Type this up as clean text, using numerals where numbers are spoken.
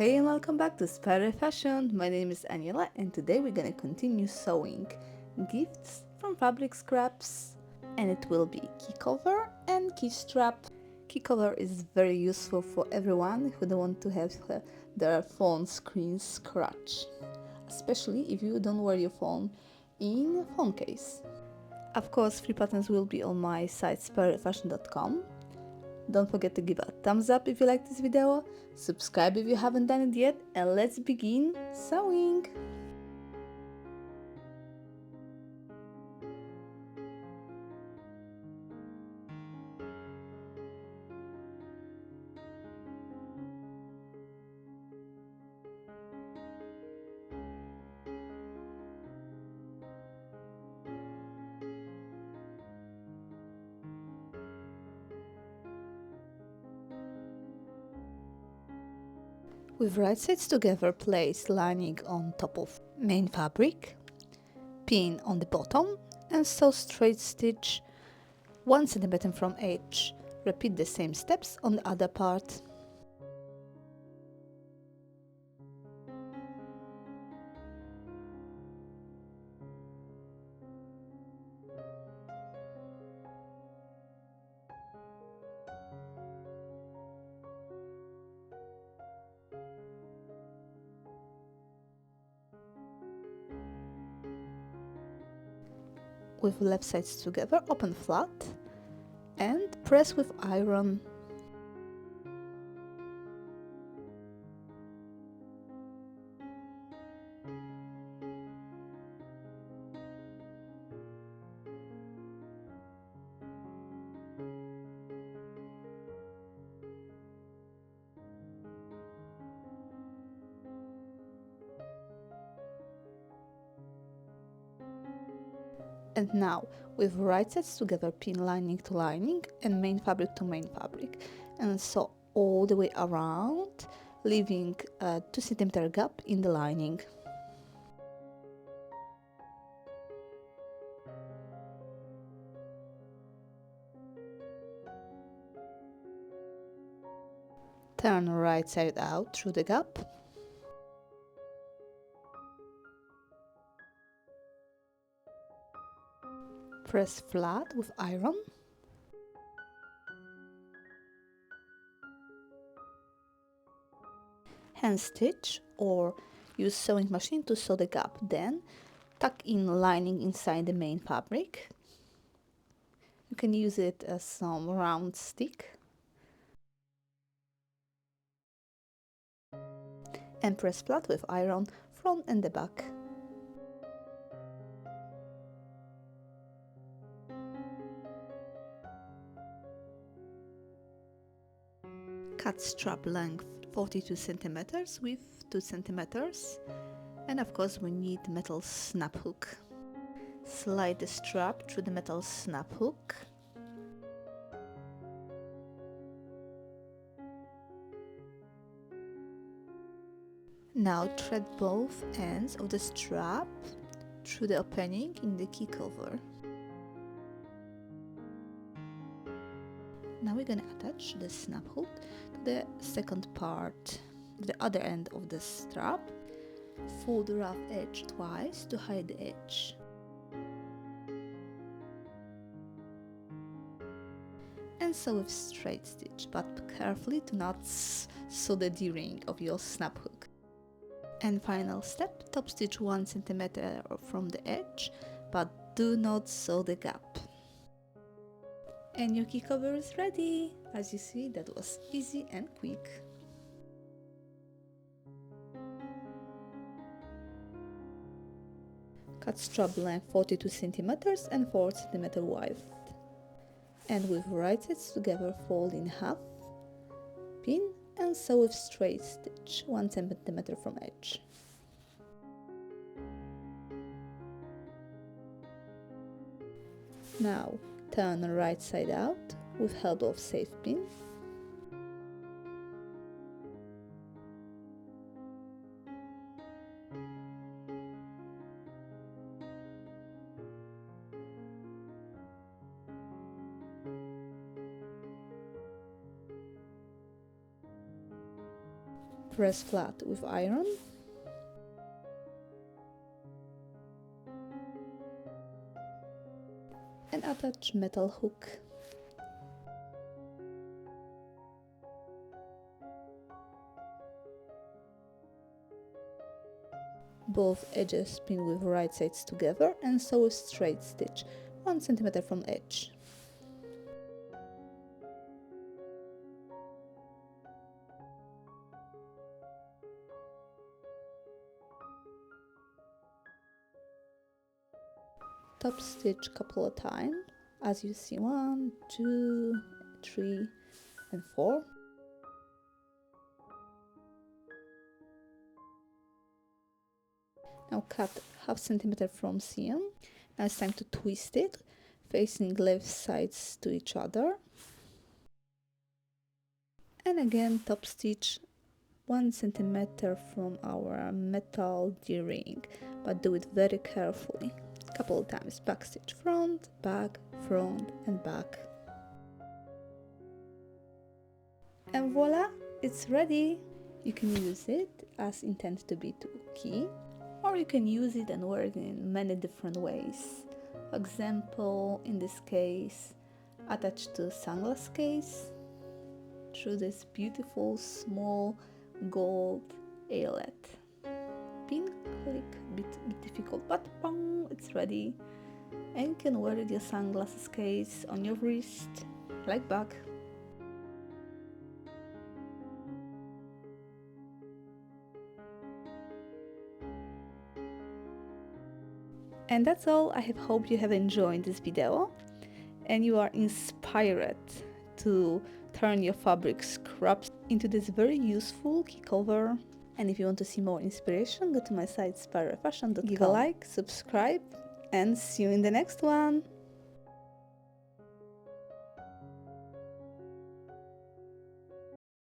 Hey and welcome back to Spider Fashion. My name is Aniela and today we're gonna continue sewing gifts from fabric scraps, and it will be key cover and key strap. Key cover is very useful for everyone who don't want to have their phone screen scratched, especially if you don't wear your phone in a phone case. Of course, free patterns will be on my site spiderfashion.com. Don't forget to give a thumbs up if you like this video, subscribe if you haven't done it yet, and let's begin sewing! With right sides together, place lining on top of main fabric, pin on the bottom, and sew straight stitch 1 cm from edge. Repeat the same steps on the other part. With left sides together, open flat and press with iron. And now, with right sides together, pin lining to lining and main fabric to main fabric, and sew all the way around, leaving a 2 cm gap in the lining. Turn right side out through the gap. Press flat with iron. Hand stitch or use sewing machine to sew the gap. Then tuck in lining inside the main fabric. You can use it as some round stick. And press flat with iron front and the back. Cut strap length 42 centimeters with 2 centimeters, and of course we need metal snap hook. Slide the strap through the metal snap hook. Now thread both ends of the strap through the opening in the key cover. Now we're gonna attach the snap hook to the second part, the other end of the strap. Fold the rough edge twice to hide the edge. And sew with straight stitch, but carefully to not sew the D-ring of your snap hook. And final step, top stitch 1 cm from the edge, but do not sew the gap. And your key cover is ready. As you see, that was easy and quick. Cut strap length 42 centimeters and 4 cm wide. And with right sides together, fold in half, pin and sew with straight stitch 1 cm from edge. Now turn right side out with help of safe pin. Press flat with iron. And attach metal hook. Both edges pin with right sides together and sew a straight stitch 1 cm from edge. Top stitch couple of times, as you see, 1, 2, 3 and 4. Now cut 0.5 cm from seam. Now it's time to twist it, facing left sides to each other. And again top stitch 1 cm from our metal D-ring, but do it very carefully. Couple of times, back stitch front, and back. And voila, it's ready! You can use it as intended to be to key, or you can use it and wear it in many different ways. For example, in this case, attached to a sunglass case through this beautiful small gold eyelet. Pin click, bit difficult, but bang, it's ready. And you can wear your sunglasses case on your wrist, like bag. And that's all. I hope you have enjoyed this video and you are inspired to turn your fabric scraps into this very useful key cover. And if you want to see more inspiration, go to my site spiralfashion.com. Give a like, subscribe, and see you in the next one.